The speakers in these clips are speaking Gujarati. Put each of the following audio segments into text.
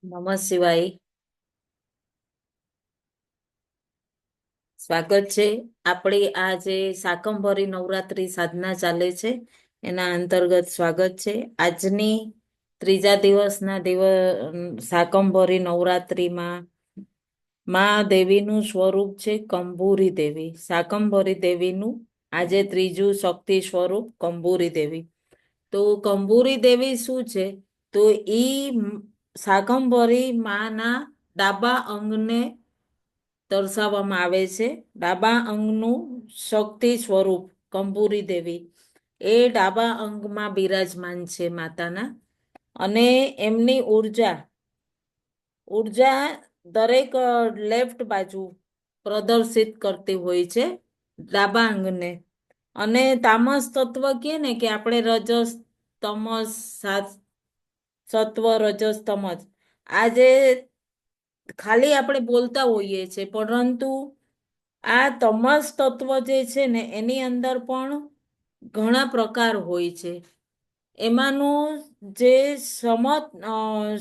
નમઃ શિવાય. સ્વાગત છે. આપણી આ જે શાકંભરી નવરાત્રી સાધના ચાલે છે એના અંતર્ગત સ્વાગત છે. આજની ત્રીજા દિવસના શાકંભરી નવરાત્રીમાં મા દેવીનું સ્વરૂપ છે કંભૂરી દેવી. શાકંભરી દેવીનું આજે ત્રીજું શક્તિ સ્વરૂપ કંભૂરી દેવી. તો કંભૂરી દેવી શું છે? તો ઈ શાકંભરી માના ડાબા અંગને દર્શાવવામાં આવે છે. ડાબા અંગનું શક્તિ સ્વરૂપ કંભૂરી દેવી એ ડાબા અંગમાં બિરાજમાન છે માતાના. અને એમની ઉર્જા દરેક લેફ્ટ બાજુ પ્રદર્શિત કરતી હોય છે ડાબા અંગને. અને તામસ તત્વ કહે ને કે આપણે રજસ તમસ સત્વ રજસ તમસ આ જે ખાલી આપણે બોલતા હોઈએ છીએ, પરંતુ આ તમસ તત્વ જે છે ને એની અંદર પણ ઘણા પ્રકાર હોય છે. એમાંનું જે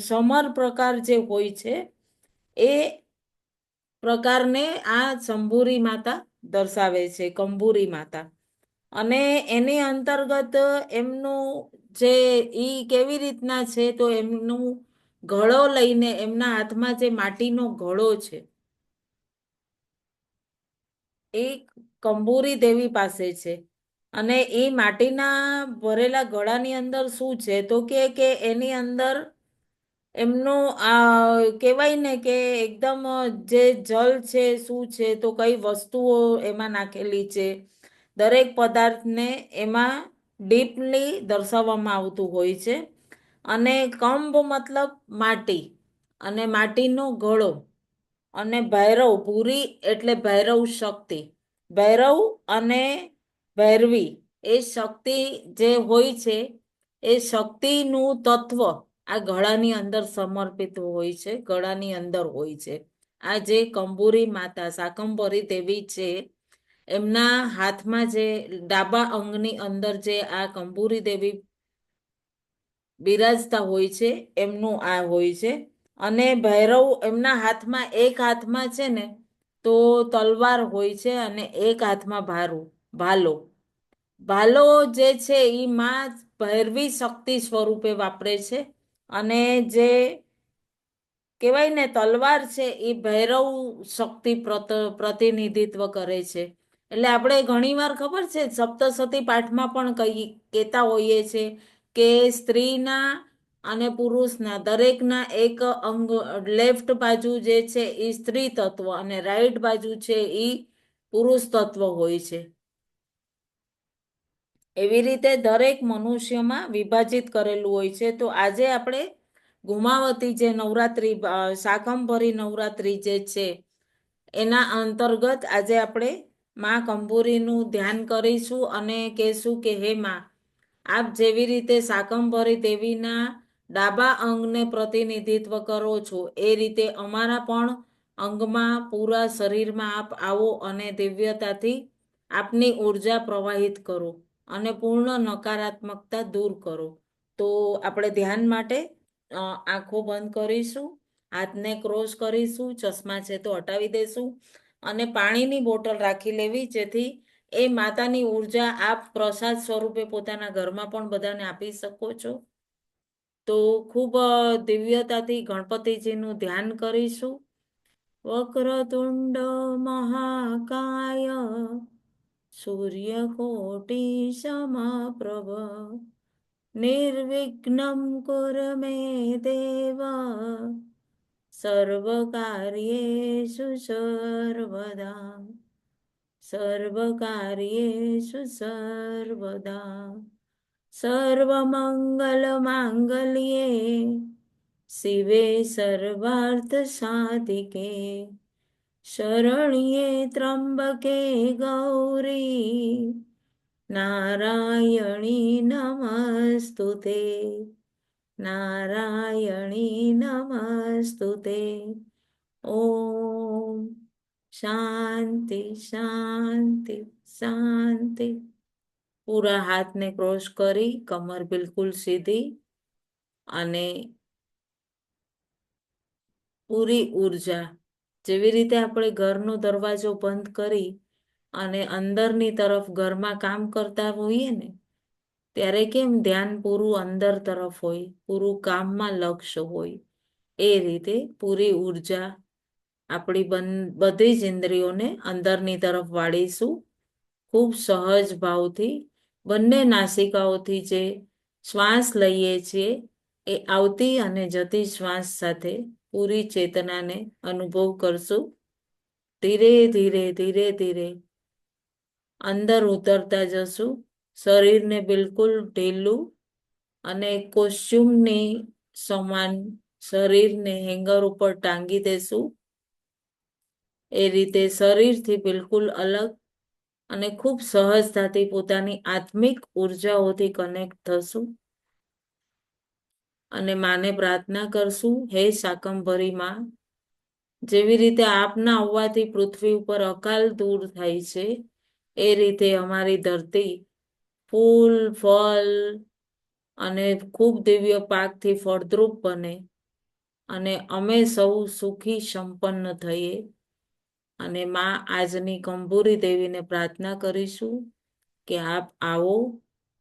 સમર પ્રકાર જે હોય છે એ પ્રકારને આ શંભુરી માતા દર્શાવે છે, કંભૂરી માતા. અને એની અંતર્ગત એમનું જે ઈ કેવી રીતના છે, તો એમનું ઘડો લઈને એમના હાથમાં જે માટીનો ઘડો છે એ કંભૂરી દેવી પાસે છે. અને એ માટીના ભરેલા ઘડાની અંદર શું છે, તો કે એની અંદર એમનું કહેવાય ને કે એકદમ જે જલ છે શું છે, તો કઈ વસ્તુઓ એમાં નાખેલી છે, દરેક પદાર્થને એમાં ડીપલી દર્શાવવામાં આવતું હોય છે. અને કંભ મતલબ માટી, અને માટીનો ઘડો, અને ભૈરવ ભૂરી એટલે ભૈરવ શક્તિ. ભૈરવ અને ભૈરવી એ શક્તિ જે હોય છે એ શક્તિનું તત્વ આ ગળાની અંદર સમર્પિત હોય છે, ગળાની અંદર હોય છે. આ જે કંભૂરી માતા શાકંભરી દેવી છે એમના હાથમાં જે ડાબા અંગની અંદર જે આ કંભૂરી દેવી બિરાજતા હોય છે એમનું આ હોય છે. અને ભૈરવ એમના હાથમાં, એક હાથમાં છે ને તો તલવાર હોય છે, અને એક હાથમાં ભાલો. ભાલો જે છે એ માં ભૈરવી શક્તિ સ્વરૂપે વાપરે છે. અને જે કહેવાય ને તલવાર છે એ ભૈરવ શક્તિ પ્રતિનિધિત્વ કરે છે. એટલે આપણે ઘણીવાર ખબર છે સપ્તસતી પાઠમાં પણ કહેતા હોઈએ છે કે સ્ત્રીના અને પુરુષના દરેકના એક અંગ, લેફ્ટ બાજુ જે છે એ સ્ત્રી તત્વ અને રાઈટ બાજુ છે એ પુરુષ તત્વ હોય છે. એવી રીતે દરેક મનુષ્યમાં વિભાજિત કરેલું હોય છે. તો આજે આપણે ગુમાવતી જે નવરાત્રી, શાકંભરી નવરાત્રી જે છે એના અંતર્ગત આજે આપણે માં કંભૂરીનું ધ્યાન કરીશું અને કહેશું કે હે માં, આપ જેવી રીતે શાકંભરી દેવીના ડાબા અંગને પ્રતિનિધિત્વ કરો છો એ રીતે અમારા પણ અંગમાં, પૂરા શરીરમાં આપ આવો અને દિવ્યતાથી આપની ઉર્જા પ્રવાહિત કરો અને પૂર્ણ નકારાત્મકતા દૂર કરો. તો આપણે ધ્યાન માટે આંખો બંધ કરીશું, હાથને ક્રોસ કરીશું, ચશ્મા છે તો હટાવી દઈશું, અને પાણીની બોટલ રાખી લેવી, જેથી એ માતાની ઉર્જા આપ પ્રસાદ સ્વરૂપે પોતાના ઘરમાં પણ બધાને આપી શકો છો. તો ખૂબ દિવ્યતાથી ગણપતિજીનું ધ્યાન કરીશું. વક્રતુંડ મહાકાય સૂર્યકોટી સમપ્રભ નિર્વિઘ્નમ કુરુ મે દેવ સર્વકાર્યેષુ સર્વદા સર્વકાર્યેષુ સર્વદા સર્વમંગલ માંગલ્યે શિવે સર્વાર્થ સાધિકે શરણ્યે ત્રંબકે ગૌરી નારાયણી નમસ્તુતે નારાયણી નમસ્તુતે. ઓમ શાંતિ શાંતિ શાંતિ. પૂરા હાથને ક્રોસ કરી, કમર બિલકુલ સીધી, અને પૂરી ઉર્જા. જેવી રીતે આપણે ઘરનો દરવાજો બંધ કરી અને અંદરની તરફ ઘરમાં કામ કરતા હોઈએ ને, ત્યારે કેમ ધ્યાન પૂરું અંદર તરફ હોય, પૂરું કામમાં લક્ષ્ય હોય, એ રીતે પૂરી ઉર્જા આપણી બધી જ ઇન્દ્રિયોને અંદરની તરફ વાળીશું. ખૂબ સહજ ભાવથી બંને નાસિકાઓથી જે શ્વાસ લઈએ છીએ એ આવતી અને જતી શ્વાસ સાથે પૂરી ચેતનાને અનુભવ કરશું. ધીરે ધીરે ધીરે ધીરે અંદર ઉતરતા જશું. શરીરને બિલકુલ ઢીલું અને કોસ્ચ્યુમની સમાન શરીરને હેંગર ઉપર ટાંગી દેશું. એ રીતે શરીરથી બિલકુલ અલગ અને ખૂબ સહજતાથી પોતાની આત્મિક ઉર્જાઓથી કનેક્ટ થશું. અને માને પ્રાર્થના કરશું, હે શાકંભરી માં, જેવી રીતે આપના આવવાથી પૃથ્વી ઉપર અકાલ દૂર થાય છે, એ રીતે અમારી ધરતી ફૂલ ફળ અને ખૂબ દિવ્ય પાકથી ફળદ્રુપ બને અને અમે સૌ સુખી સંપન્ન થઈએ. અને માં આજની કંભૂરી દેવીને પ્રાર્થના કરીશું કે આપ આવો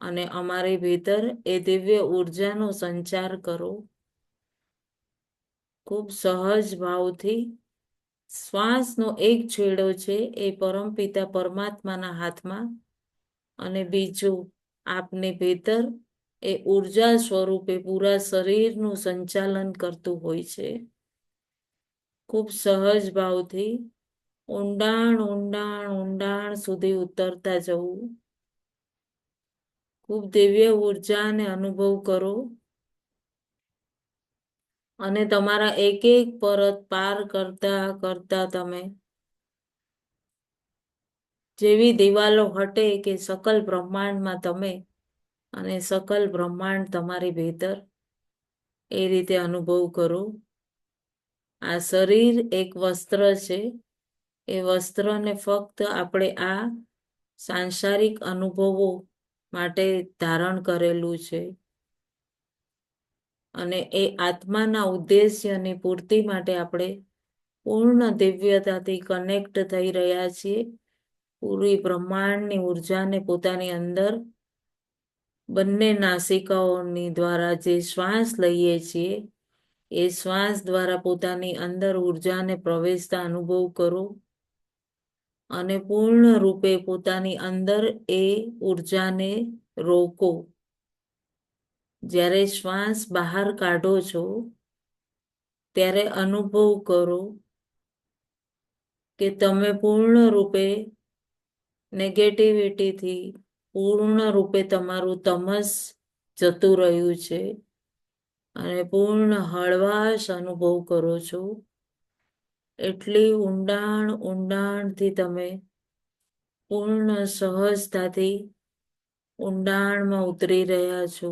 અને અમારી ભીતર એ દિવ્ય ઉર્જાનો સંચાર કરો. ખૂબ સહજ ભાવથી શ્વાસનો એક છેડો છે એ પરમપિતા પરમાત્માના હાથમાં અને બીજું આપની ભીતર એ ઉર્જા સ્વરૂપે પૂરા શરીરનું સંચાલન કરતું હોય છે. ખૂબ સહજ ભાવથી ઊંડાણ ઊંડાણ ઊંડાણ સુધી ઉતરતા જવું. ખૂબ દિવ્ય ઉર્જાને અનુભવ કરો અને તમારા એક એક પરત પાર કરતા કરતા તમે જેવી દિવાલો હટે કે સકલ બ્રહ્માંડમાં તમે અને સકલ બ્રહ્માંડ તમારી ભીતર, એ રીતે અનુભવ કરો. આ શરીર એક વસ્ત્ર છે. એ વસ્ત્રને ફક્ત આપણે આ સાંસારિક અનુભવો માટે ધારણ કરેલું છે અને એ આત્માના ઉદ્દેશ્યની પૂર્તિ માટે આપણે પૂર્ણ દિવ્યતાથી કનેક્ટ થઈ રહ્યા છીએ. પૂરી બ્રહ્માંડની ઉર્જાને પોતાની અંદર બંને નાસિકાઓની દ્વારા જે શ્વાસ લઈએ છીએ એ શ્વાસ દ્વારા પોતાની અંદર ઉર્જાને પ્રવેશતા અનુભવ કરો અને પૂર્ણ રૂપે પોતાની અંદર એ ઉર્જાને રોકો. જ્યારે શ્વાસ બહાર કાઢો છો ત્યારે અનુભવ કરો કે તમે પૂર્ણ રૂપે નેગેટિવિટીથી પૂર્ણ રૂપે તમારું તમસ જતું રહ્યું છે અને પૂર્ણ હળવાશ અનુભવ કરો છો. એટલી ઊંડાણ ઊંડાણથી તમે પૂર્ણ સહજતાથી ઊંડાણમાં ઉતરી રહ્યા છો.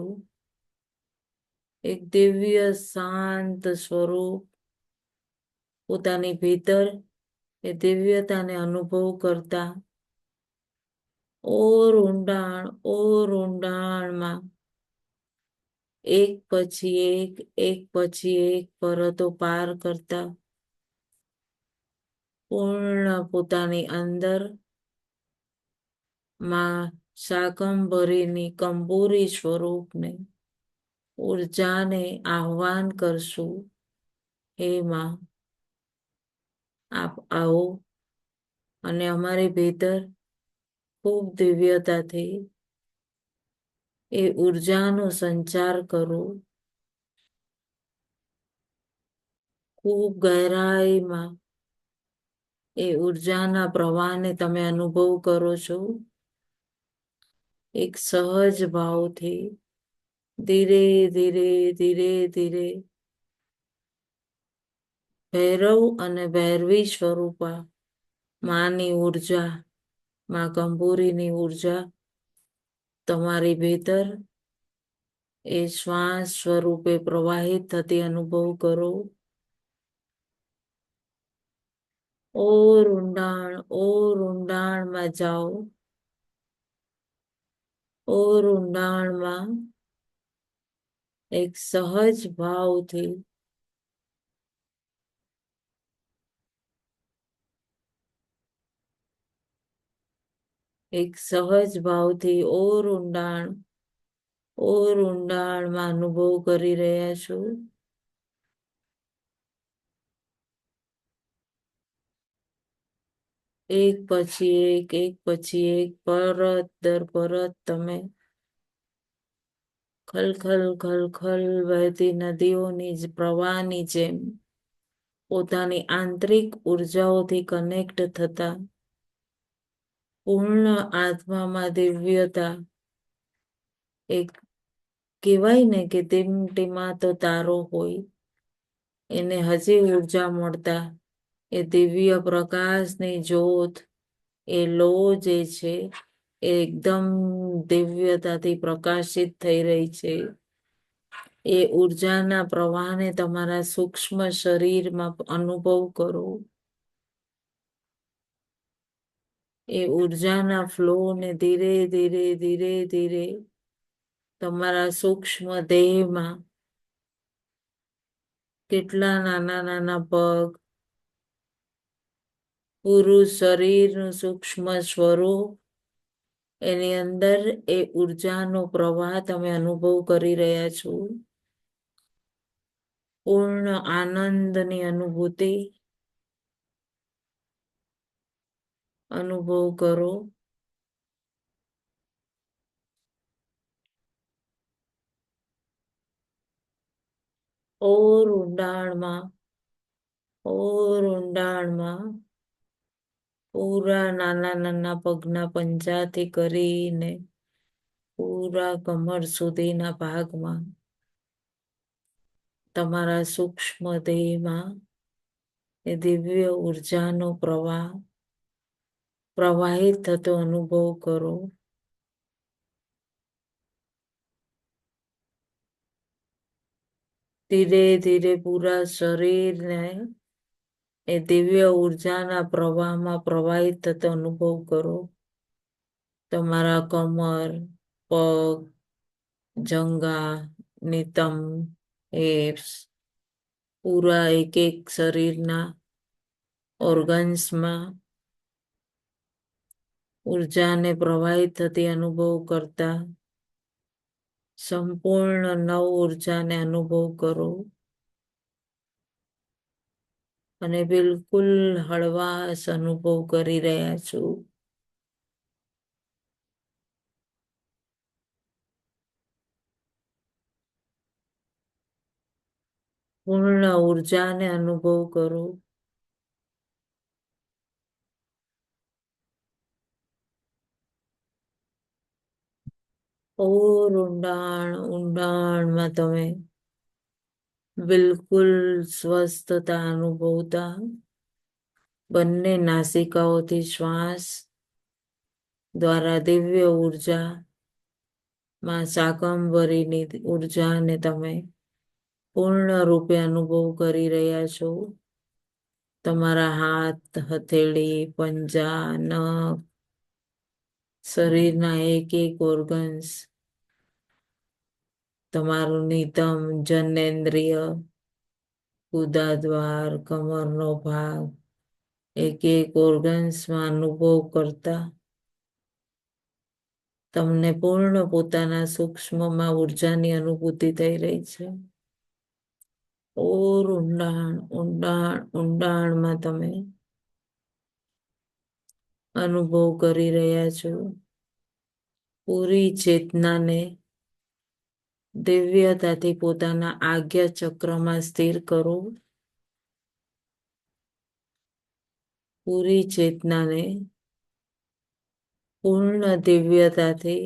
એક દિવ્ય શાંત સ્વરૂપ પોતાની ભીતર એ દિવ્યતાને અનુભવ કરતા ઓર ઊંડાણમાં એક પછી એક પરતો પાર કરતા પૂર્ણ પોતાની અંદર માં શાકંભરીની કંબૂરી સ્વરૂપને ઉર્જાને આહ્વાન કરશું. હે માં, આપ આવો અને અમારી ભીતર ખૂબ દિવ્યતાથી એ ઉર્જાનો સંચાર કરો. ખૂબ ગહેરાઈમાં એ ઉર્જાના પ્રવાહને તમે અનુભવ કરો છો. એક સહજ ભાવથી ધીરે ધીરે ધીરે ધીરે ભૈરવ અને ભૈરવી સ્વરૂપા માની ઉર્જા, માં કંબૂરીની ઉર્જા તમારી ભીતર એ શ્વાસ સ્વરૂપે પ્રવાહિત થતી અનુભવ કરો. ઓર ઊંડાણમાં જાઓ. ઓર ઊંડાણમાં એક સહજ ભાવથી એક સહજ ભાવથી ઓર ઊંડાણમાં અનુભવ કરી રહ્યા છો. એક પછી એક પરત દર પરત તમે ખલખલ વહેતી નદીઓની પ્રવાહની જેમ પોતાની આંતરિક ઉર્જાઓથી કનેક્ટ થતા પૂર્ણ આત્મામાં દિવ્યતા. એક કહેવાય ને કે ટીમાતો તારો હોય, એને હજી ઉર્જા મળતા એ દિવ્ય પ્રકાશની જ્યોત, એ લો જે છે એ એકદમ દિવ્યતાથી પ્રકાશિત થઈ રહી છે. એ ઉર્જાના પ્રવાહને તમારા સૂક્ષ્મ શરીરમાં અનુભવ કરો. એ ઉર્જાના ફ્લોને ધીરે ધીરે તમારા સૂક્ષ્મ દેહમાં કેટલા નાના પગ, પૂરું શરીરનું સૂક્ષ્મ સ્વરૂપ, એની અંદર એ ઉર્જાનો પ્રવાહ તમે અનુભવ કરી રહ્યા છો. પૂર્ણ આનંદની અનુભૂતિ અનુભવ કરો. ઓર ઊંડાણમાં પૂરા નાના પગના પંજાથી કરીને પૂરા કમર સુધીના ભાગમાં તમારા સૂક્ષ્મ દેહમાં એ દિવ્ય ઉર્જાનો પ્રવાહિત થતો અનુભવ કરો. ધીરે પૂરા શરીરને એ દિવ્ય ઉર્જાના પ્રવાહમાં પ્રવાહિત થતો અનુભવ કરો. તમારા કમર, પગ, જંઘા, નિતંબ, હિપ્સ, પૂરા એક શરીરના ઓર્ગન્સમાં ઉર્જાને પ્રવાહિત થતી અનુભવ કરતા સંપૂર્ણ નવ ઉર્જાને અનુભવ કરો. અને બિલકુલ હળવાશ અનુભવ કરી રહ્યા છો. પૂર્ણ ઉર્જાને અનુભવ કરો. ઓર ઊંડાણમાં તમે બિલકુલ સ્વસ્થતા અનુભવતા બંને નાસિકાઓથી શ્વાસ દ્વારા દિવ્ય ઉર્જામાં શાકંભરીની ઉર્જાને તમે પૂર્ણ રૂપે અનુભવ કરી રહ્યા છો. તમારા હાથ, હથેળી, પંજા, નખ, શરીરના એક ઓર્ગન્સ, તમારું નિતંબ, જનનેન્દ્રિય, ગુદાદ્વાર, કમરનો ભાગ, એક ઓર્ગન્સમાં અનુભવ કરતા તમને પૂર્ણ પોતાના સૂક્ષ્મમાં ઉર્જાની અનુભૂતિ થઈ રહી છે. ઓર ઊંડાણમાં તમે અનુભવ કરી રહ્યા છો. પૂરી ચેતનાને દિવ્યતાથી પોતાના આજ્ઞા ચક્રમાં સ્થિર કરો. પૂરી ચેતનાને પૂર્ણ દિવ્યતાથી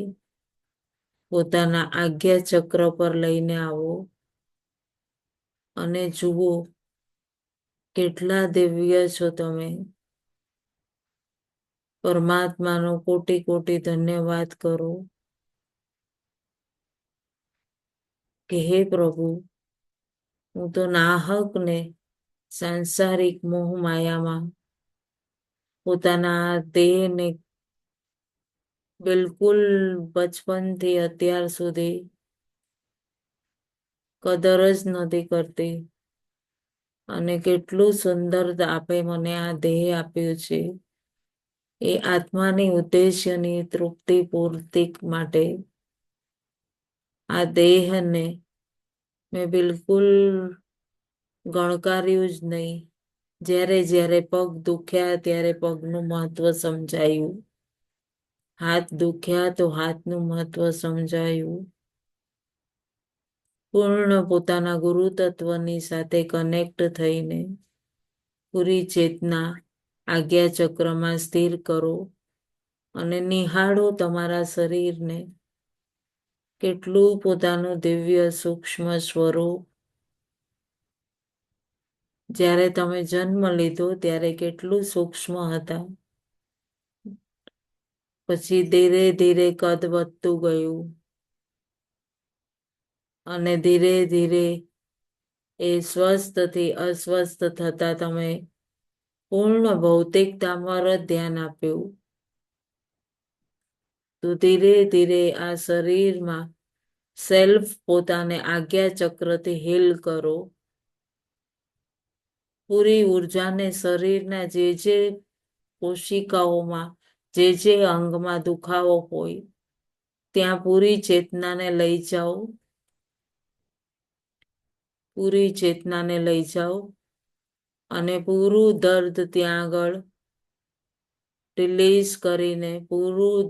પોતાના આજ્ઞા ચક્ર પર લઈને આવો અને જુઓ કેટલા દિવ્ય છો તમે. પરમાત્માનો કોટી ધન્યવાદ કરો કે હે પ્રભુ, હું તો નાહકને સાંસારિક મોહ માયામાં પોતાના દેહને બિલકુલ બચપનથી અત્યાર સુધી કદર જ નથી કરતી, અને કેટલું સુંદર આપે મને આ દેહ આપ્યું છે. એ આત્માની ઉદ્દેશ્યની તૃપ્તિ પૂર્તિ માટે આ દેહને મેં બિલકુલ ગણકાર્યું જ નહીં. જ્યારે જ્યારે પગ દુખ્યા ત્યારે પગનું મહત્વ સમજાયું, હાથ દુખ્યા તો હાથનું મહત્વ સમજાયું. પૂર્ણ પોતાના ગુરુ તત્વની સાથે કનેક્ટ થઈને પૂરી ચેતના આજ્ઞા ચક્રમાં સ્થિર કરો અને નિહાળો તમારા શરીરને, કેટલું પોતાનું દિવ્ય સૂક્ષ્મ સ્વરૂપ. જ્યારે તમે જન્મ લીધો ત્યારે કેટલું સૂક્ષ્મ હતા, પછી ધીરે ધીરે કદ વધતું ગયું અને ધીરે ધીરે એ સ્વસ્થથી અસ્વસ્થ થતા તમે પૂર્ણ ભૌતિકતામાં ધ્યાન આપ્યું. તો ધીરે ધીરે આ શરીરમાં સેલ્ફ પોતાને આજ્ઞા ચક્રથી હીલ કરો. પૂરી ઉર્જાને શરીરના જે કોશિકાઓમાં જે અંગમાં દુખાવો હોય ત્યાં પૂરી ચેતનાને લઈ જાઓ. પૂરી ચેતનાને લઈ જાઓ અને પૂરું દર્દ ત્યાં આગળ રિલીઝ કરીને પૂરું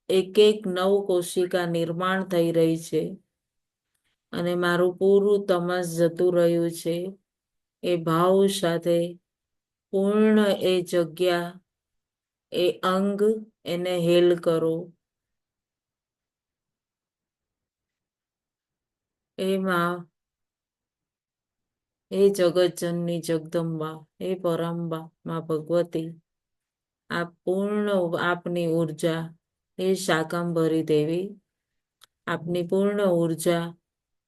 એક એક નવ કોશિકા નિર્માણ થઈ રહી છે અને મારું પૂરું તમસ જતું રહ્યું છે. એ ભાવ સાથે પૂર્ણ એ જગ્યા, એ અંગ, એને હેલ કરો. એમાં એ જગતજનની જગદંબા, એ પરંબા માં ભગવતી, આ પૂર્ણ આપની ઉર્જા, એ શાકંભરી દેવી, આપની પૂર્ણ ઉર્જા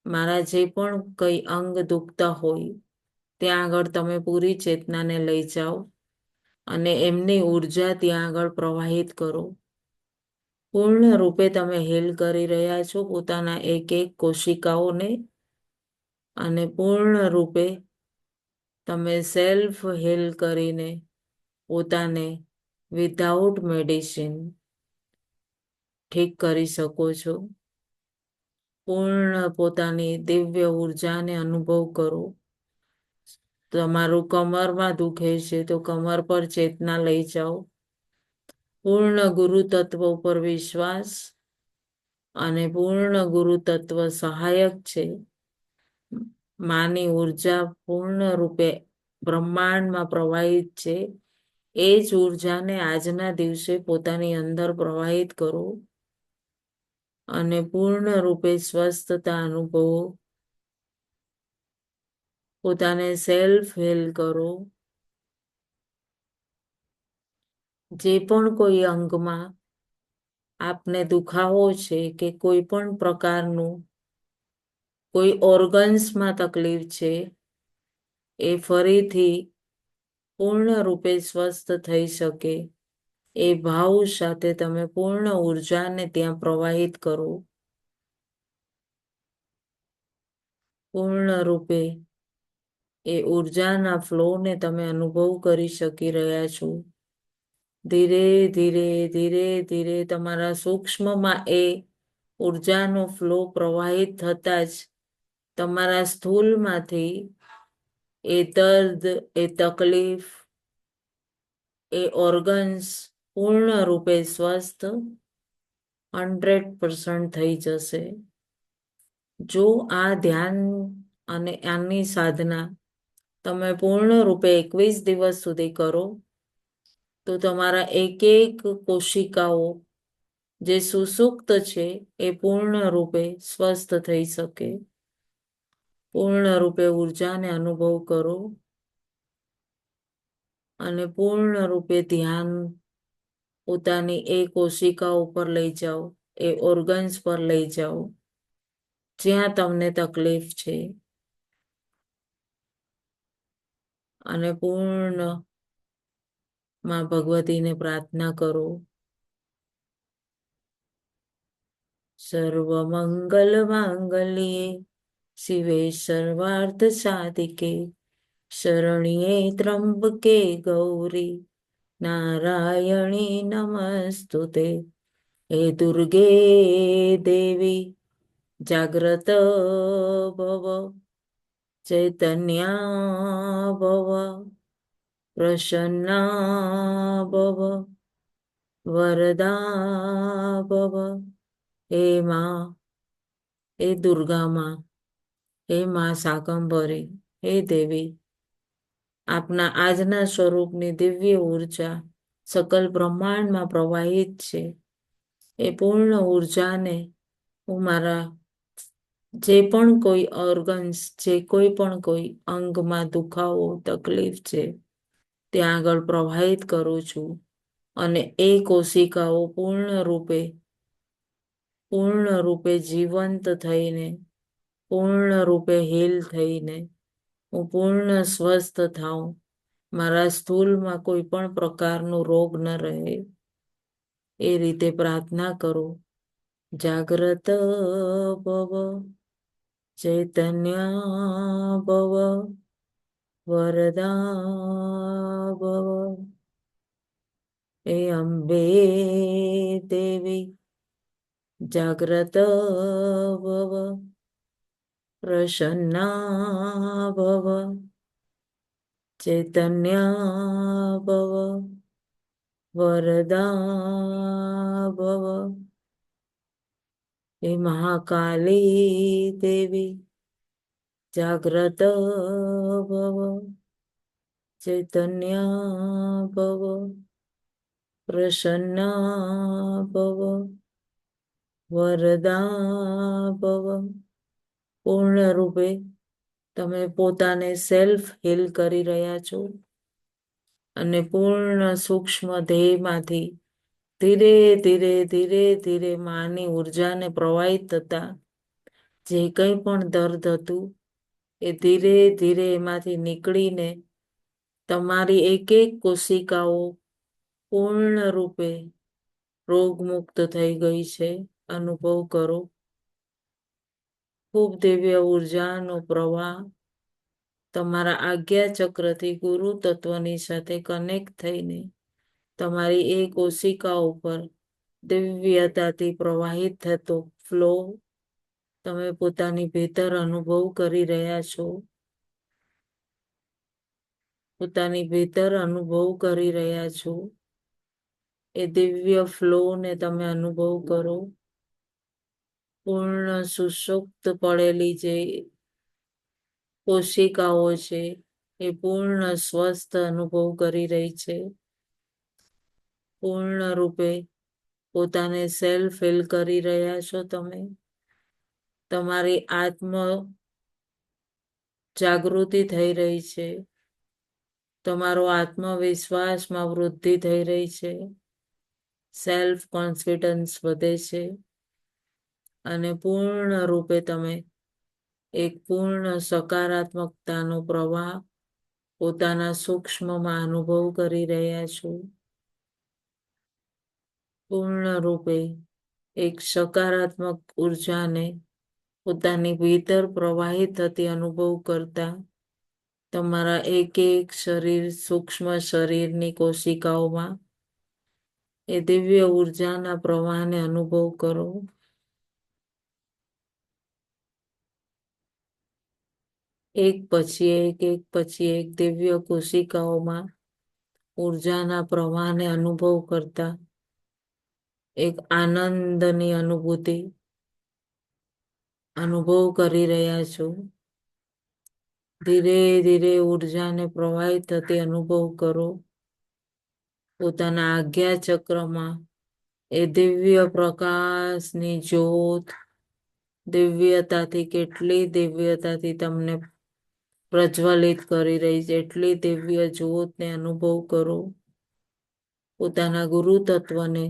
મારા જે પણ કઈ અંગ દુખતા હોય ત્યાં આગળ તમે પૂરી ચેતનાને લઈ જાઓ અને એમની ઉર્જા ત્યાં આગળ પ્રવાહિત કરો. પૂર્ણ રૂપે તમે હીલ કરી રહ્યા છો પોતાના એક એક કોશિકાઓને અને પૂર્ણ રૂપે તમે સેલ્ફ હીલ કરીને પોતાને વિધાઉટ મેડિસિન ઠીક કરી શકો છો. પૂર્ણ પોતાની દિવ્ય ઉર્જાને અનુભવ કરો. તમારું કમરમાં દુખે છે તો કમર પર ચેતના લઈ જાઓ. પૂર્ણ ગુરુ તત્વ ઉપર વિશ્વાસ અને પૂર્ણ ગુરુ તત્વ સહાયક છે. માની ઉર્જા પૂર્ણ રૂપે બ્રહ્માંડમાં પ્રવાહિત છે. એ જ ઉર્જાને આજના દિવસે પોતાની અંદર પ્રવાહિત કરો અને પૂર્ણ રૂપે સ્વસ્થતા અનુભવો. પોતાને સેલ્ફ હીલ કરો. જે પણ કોઈ અંગમાં આપને દુખાવો છે કે કોઈ પણ પ્રકારનું કોઈ ઓર્ગન્સમાં તકલીફ છે, એ ફરીથી પૂર્ણ રૂપે સ્વસ્થ થઈ શકે એ ભાવ સાથે તમે પૂર્ણ ઉર્જાને ત્યાં પ્રવાહિત કરો. પૂર્ણ રૂપે એ ઉર્જાના ફ્લોને તમે અનુભવ કરી શકી રહ્યા છો. ધીરે ધીરે ધીરે ધીરે તમારા સૂક્ષ્મમાં એ ઉર્જાનો ફ્લો પ્રવાહિત થતા જ તમારા સ્થૂલમાંથી એ દર્દ, એ તકલીફ, એ ઓર્ગન્સ પૂર્ણ રૂપે સ્વસ્થ 100% થઈ જશે. જો આ ધ્યાન અને આની સાધના તમે પૂર્ણ રૂપે 21 દિવસ સુધી કરો તો તમારા એક એક કોશિકાઓ જે સુસુપ્ત છે એ પૂર્ણ રૂપે સ્વસ્થ થઈ શકે. પૂર્ણ રૂપે ઉર્જાને અનુભવ કરો અને પૂર્ણ રૂપે ધ્યાન પોતાની એ કોશિકા ઉપર લઈ જાઓ, એ ઓર્ગન્સ પર લઈ જાઓ જ્યાં તમને તકલીફ છે અને પૂર્ણ માં ભગવતીને પ્રાર્થના કરો. સર્વ મંગલ માંગલ્યે શિવે સર્વાર્થ સાધિકે શરણ્યે ત્રંબકે ગૌરી નારાયણી નમસ્તુતે. હે દુર્ગે દેવી જાગ્રત ભવ, ચૈતન્યા ભવ, પ્રસન્ના ભવ, વરદા ભવ. હે માં, હે દુર્ગા માં, હે માં શાકંભરી, હે દેવી, આપના આજના સ્વરૂપની દિવ્ય ઉર્જા સકલ બ્રહ્માંડમાં પ્રવાહિત છે. એ પૂર્ણ ઉર્જાને હું મારા જે પણ કોઈ ઓર્ગન્સ, જે કોઈ અંગમાં દુખાવો તકલીફ છે ત્યાં આગળ પ્રવાહિત કરું છું અને એ કોશિકાઓ પૂર્ણ રૂપે જીવંત થઈને, પૂર્ણ રૂપે હીલ થઈને હું પૂર્ણ સ્વસ્થ થાઉં. મારા સ્થૂલમાં કોઈ પણ પ્રકારનો રોગ ન રહે એ રીતે પ્રાર્થના કરો. જાગ્રત ભવ, ચૈતન્ય ભવ, વરદા ભવ. હે અંબે દેવી જાગ્રત ભવ, પ્રસન્ના ભવ, ચૈતન્ય ભવ, વરદા ભવ. હે મહાકાલી દેવી જાગ્રત ભવ, ચૈતન્ય ભવ, પ્રસન્ના ભવ, વરદા ભવ. પૂર્ણ રૂપે તમે પોતાને સેલ્ફ હીલ કરી રહ્યા છો અને પૂર્ણ સૂક્ષ્મ દેહમાંથી ધીરે ધીરે ધીરે ધીરે માની ઉર્જાને પ્રવાહિત થતા જે કંઈ પણ દર્દ હતું એ ધીરે ધીરે એમાંથી નીકળીને તમારી એક એક કોશિકાઓ પૂર્ણ રૂપે રોગમુક્ત થઈ ગઈ છે. અનુભવ કરો. ખૂબ દિવ્ય ઉર્જાનો પ્રવાહ તમારા આજ્ઞા ચક્રથી ગુરુ તત્વની સાથે કનેક્ટ થઈને તમારી એ કોશિકા ઉપર દિવ્યતાથી પ્રવાહિત થતો ફ્લો તમે પોતાની ભીતર અનુભવ કરી રહ્યા છો. પોતાની ભીતર અનુભવ કરી રહ્યા છો. એ દિવ્ય ફ્લોને તમે અનુભવ કરો. પૂર્ણ સુષુપ્ત પડેલી જે કોશિકાઓ છે એ પૂર્ણ સ્વસ્થ અનુભવ કરી રહી છે. પૂર્ણ રૂપે પોતાને સેલ્ફ હીલ કરી રહ્યા છો. તમે તમારી આત્મ જાગૃતિ થઈ રહી છે. તમારો આત્મવિશ્વાસમાં વૃદ્ધિ થઈ રહી છે. સેલ્ફ કોન્ફિડન્સ વધે છે અને પૂર્ણ રૂપે તમે એક પૂર્ણ સકારાત્મકતાનો પ્રવાહ પોતાના સૂક્ષ્મમાં અનુભવ કરી રહ્યા છો. પૂર્ણ રૂપે એક સકારાત્મક ઉર્જાને પોતાની ભીતર પ્રવાહિત થતી અનુભવ કરતા તમારા એક એક શરીર, સૂક્ષ્મ શરીરની કોશિકાઓમાં એ દિવ્ય ઉર્જાના પ્રવાહને અનુભવ કરો. એક પછી એક દિવ્ય કોશિકાઓમાં ઉર્જાના પ્રવાહને અનુભવ કરતા એક આનંદની અનુભૂતિ અનુભવ કરી રહ્યા છો. ધીરે ધીરે ઉર્જાને પ્રવાહિત થતી અનુભવ કરો. પોતાના આજ્ઞા ચક્રમાં એ દિવ્ય પ્રકાશની જ્યોત કેટલી દિવ્યતાથી તમને પ્રજ્વલિત કરી રહી છે. એટલી દિવ્ય જ્યોતને અનુભવ કરો. પોતાના ગુરુ તત્વને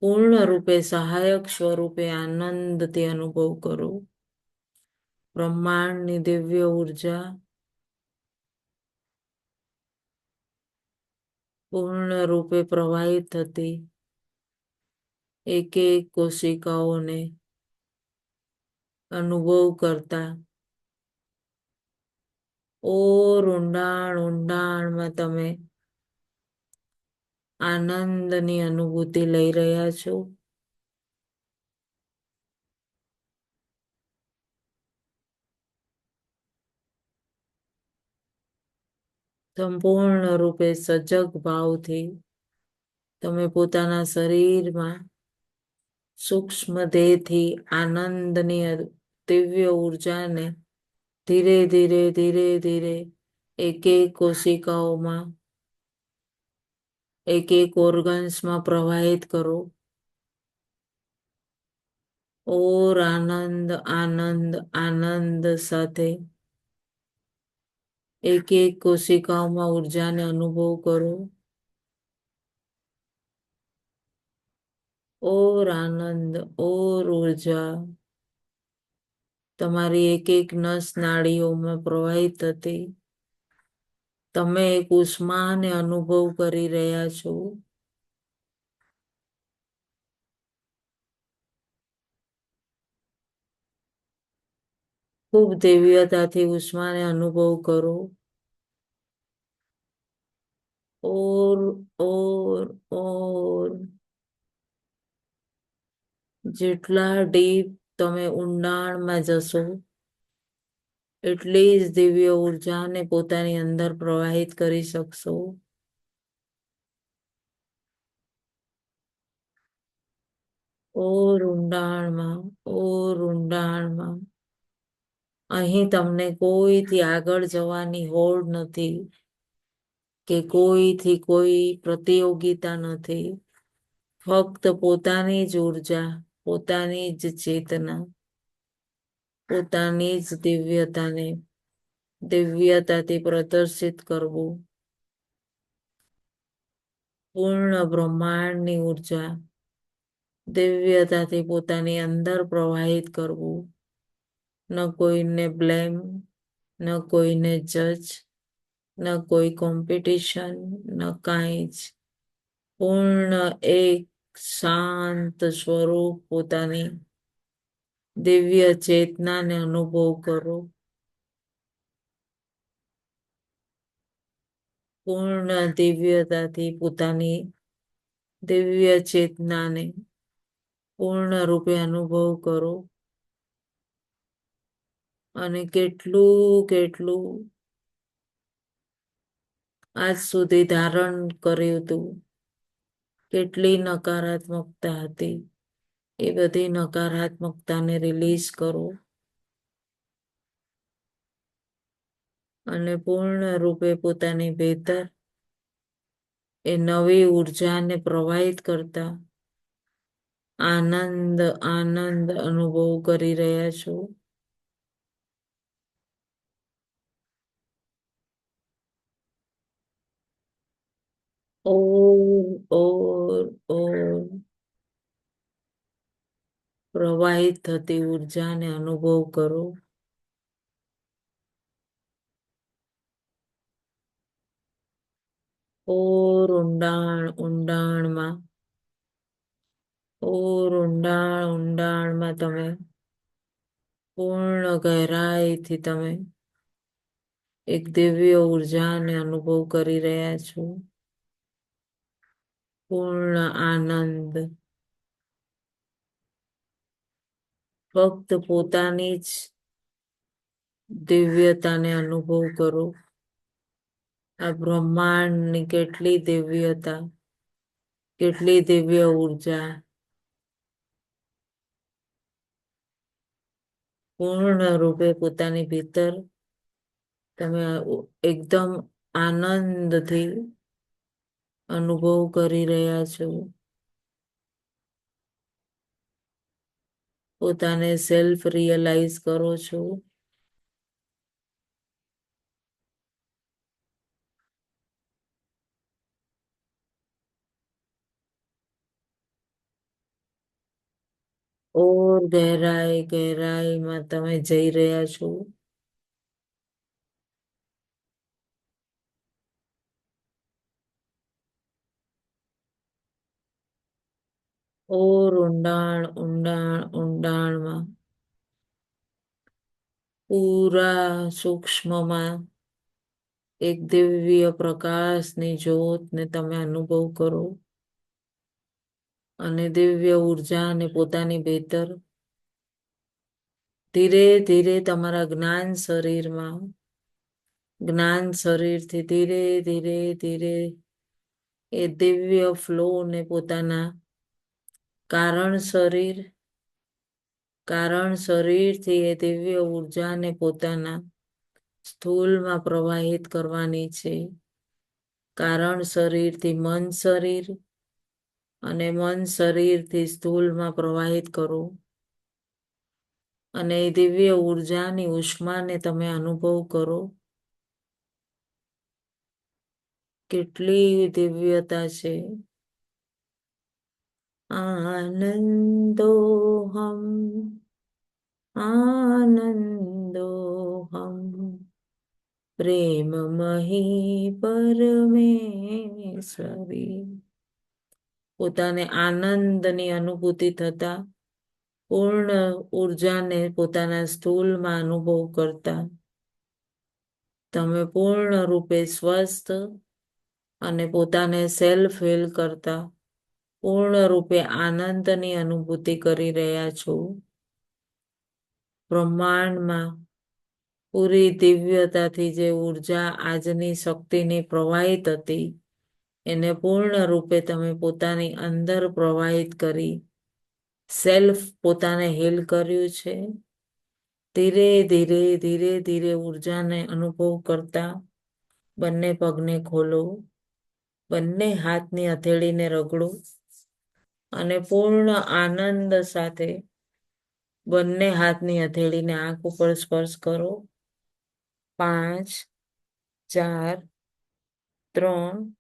પૂર્ણ રૂપે સહાયક સ્વરૂપે આનંદથી અનુભવ કરો. બ્રહ્માંડની દિવ્ય ઉર્જા પૂર્ણ રૂપે પ્રવાહિત થતી એક એક કોશિકાઓને અનુભવ કરતા ઊંડાણમાં તમે આનંદની અનુભૂતિ લઈ રહ્યા છો. સંપૂર્ણ રૂપે સજગ ભાવથી તમે પોતાના શરીરમાં સૂક્ષ્મ દેહથી આનંદની દિવ્ય ઉર્જાને ધીરે ધીરે ધીરે ધીરે એક એક કોશિકાઓમાં એક એક ઓર્ગન્સમાં પ્રવાહિત કરો. ઓર આનંદ આનંદ આનંદ સાથે એક એક કોશિકાઓમાં ઉર્જાને અનુભવ કરો. ઓર આનંદ ઓર ઉર્જા તમારી એક એક નસ નાડીઓમાં પ્રવાહિત થતી તમે એક ઉષ્માને અનુભવ કરી રહ્યા છો. ખૂબ દિવ્યતાથી ઉષ્માને અનુભવ કરો. ઓર ઓર ઓર જેટલા ડીપ તમે ઊંડાણમાં જશો એટલી જ દિવ્ય ઉર્જાને પોતાની અંદર પ્રવાહિત કરી શકશો. ઓર ઊંડાણમાં ઓર ઊંડાણમાં અહીં તમને કોઈથી આગળ જવાની હોડ નથી કે કોઈથી કોઈ પ્રતિયોગિતા નથી. ફક્ત પોતાની જ ઉર્જા પોતાની જ ચેતના પોતાની જ દિવ્યતાથી પ્રદર્શિત કરવું. પૂર્ણ બ્રહ્માંડની ઉર્જા દિવ્યતાથી પોતાની અંદર પ્રવાહિત કરવું. ન કોઈને બ્લેમ ન કોઈને જજ ન કોઈ કોમ્પિટિશન ન કાંઈ જ. પૂર્ણ એક શાંત સ્વરૂપ પોતાની દિવ્ય ચેતનાને અનુભવ કરો. પૂર્ણ દિવ્યતાથી પોતાની દિવ્ય ચેતનાને પૂર્ણ રૂપે અનુભવ કરો. અને કેટલું કેટલું આજ સુધી ધારણ કર્યું હતું કેટલી નકારાત્મકતા હતી એ બધી નકારાત્મકતાને રિલીઝ કરો અને પૂર્ણ રૂપે પોતાની ભીતર એ નવી ઉર્જાને પ્રવાહિત કરતા આનંદ આનંદ અનુભવ કરી રહ્યા છો. ઓર ઓર ઓર પ્રવાહિત થતી ઉર્જાને અનુભવ કરો. ઓર ઊંડાણ ઊંડાણમાં ઓર ઊંડાણ ઊંડાણમાં તમે પૂર્ણ ગહેરાઈથી તમે એક દિવ્ય ઉર્જાને અનુભવ કરી રહ્યા છો. પૂર્ણ આનંદ ફક્ત પોતાની જ દિવ્યતાને અનુભવ કરો. આ બ્રહ્માંડની કેટલી દિવ્યતા કેટલી દિવ્ય ઉર્જા પૂર્ણ રૂપે પોતાની ભીતર તમે એકદમ આનંદથી અનુભવ કરી રહ્યા છો. પોતાને સેલ્ફ રિયલાઇઝ કરો છો. ઓર ગહેરાઈ ગહેરાઈમાં તમે જઈ રહ્યા છો. ઓર ઊંડાણ ઊંડાણ ઊંડાણમાં પૂરા સૂક્ષ્મમાં એક દિવ્ય પ્રકાશની જ્યોતને તમે અનુભવ કરો અને દિવ્ય ઉર્જાને પોતાની ભીતર ધીરે ધીરે તમારા જ્ઞાન શરીરથી ધીરે ધીરે ધીરે એ દિવ્ય ફ્લો ને પોતાના કારણ શરીરથી એ દિવ્ય ઉર્જાને પોતાના સ્થૂળમાં પ્રવાહિત કરવાની છે. કારણ શરીરથી મન શરીર અને મન શરીરથી સ્થૂળમાં પ્રવાહિત કરો અને એ દિવ્ય ઉર્જાની ઉષ્માને તમે અનુભવ કરો. કેટલી દિવ્યતા છે. આનંદોહમ આનંદોહમ પ્રેમમયી પરમેશ્વરી. પોતાને આનંદની અનુભૂતિ થતા પૂર્ણ ઉર્જાને પોતાના સ્થૂળમાં અનુભવ કરતા તમે પૂર્ણ રૂપે સ્વસ્થ અને પોતાને સેલ્ફ હીલ કરતા પૂર્ણ રૂપે આનંદની અનુભૂતિ કરી રહ્યા છો. બ્રહ્માંડમાં પૂરી દિવ્યતાથી જે ઉર્જા આજની શક્તિની પ્રવાહિત હતી એને પૂર્ણ રૂપે તમે પોતાની અંદર પ્રવાહિત કરી સેલ્ફ પોતાને હીલ કર્યું છે. ધીરે ધીરે ધીરે ધીરે ઉર્જાને અનુભવ કરતા બંને પગને ખોલો, બંને હાથની હથેળીને રગડો અને પૂર્ણ આનંદ સાથે બંને હાથની હથેળીને આંખ ઉપર સ્પર્શ કરો. 5, 4, 3,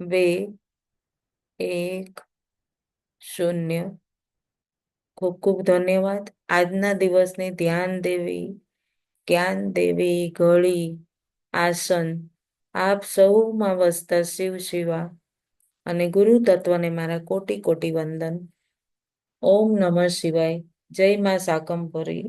2, 1, 0. ખૂબ ખૂબ ધન્યવાદ. આજના દિવસની ધ્યાન દેવી, જ્ઞાન દેવી ઘડી, આસન આપ સૌમાં વસતા શિવ શિવા અને ગુરુ તત્વને મારા કોટી કોટી વંદન. ઓમ નમઃ શિવાય. જય માં શાકંભરી.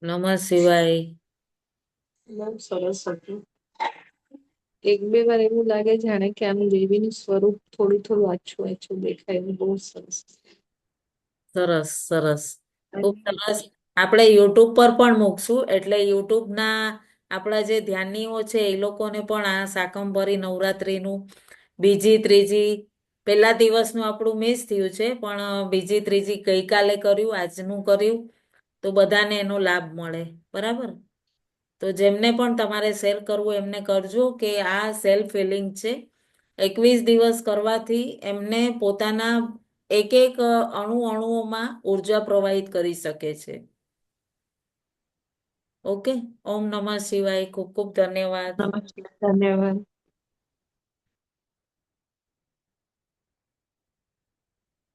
નમઃ શિવાય. બહુ સરસ હતું. એક બે વાર એવું લાગે જાણે કે આમ દેવીનું સ્વરૂપ થોડું થોડું આછું આછું દેખાય. બહુ સરસ. સરસ સરસ, ખૂબ સરસ. આપણે યુટ્યુબ પર પણ મૂકશું એટલે યુટ્યુબના આપણા જે ધ્યાનીઓ છે એ લોકોને પણ આ શાકંભરી નવરાત્રીનું બીજી ત્રીજી પહેલા દિવસનું આપણું મિસ થયું છે પણ બીજી ત્રીજી ગઈકાલે કર્યું, આજનું કર્યું તો બધાને એનો લાભ મળે. બરાબર? તો જેમને પણ તમારે શેર કરવું એમને કરજો કે આ સેલ્ફ હિલિંગ છે. 21 દિવસ કરવાથી એમને પોતાના એક એક અણુઓમાં ઉર્જા પ્રવાહિત કરી શકે છે. ઓકે. ઓમ નમઃ શિવાય. ખૂબ ખૂબ ધન્યવાદ. નમસ્કાર. ધન્યવાદ.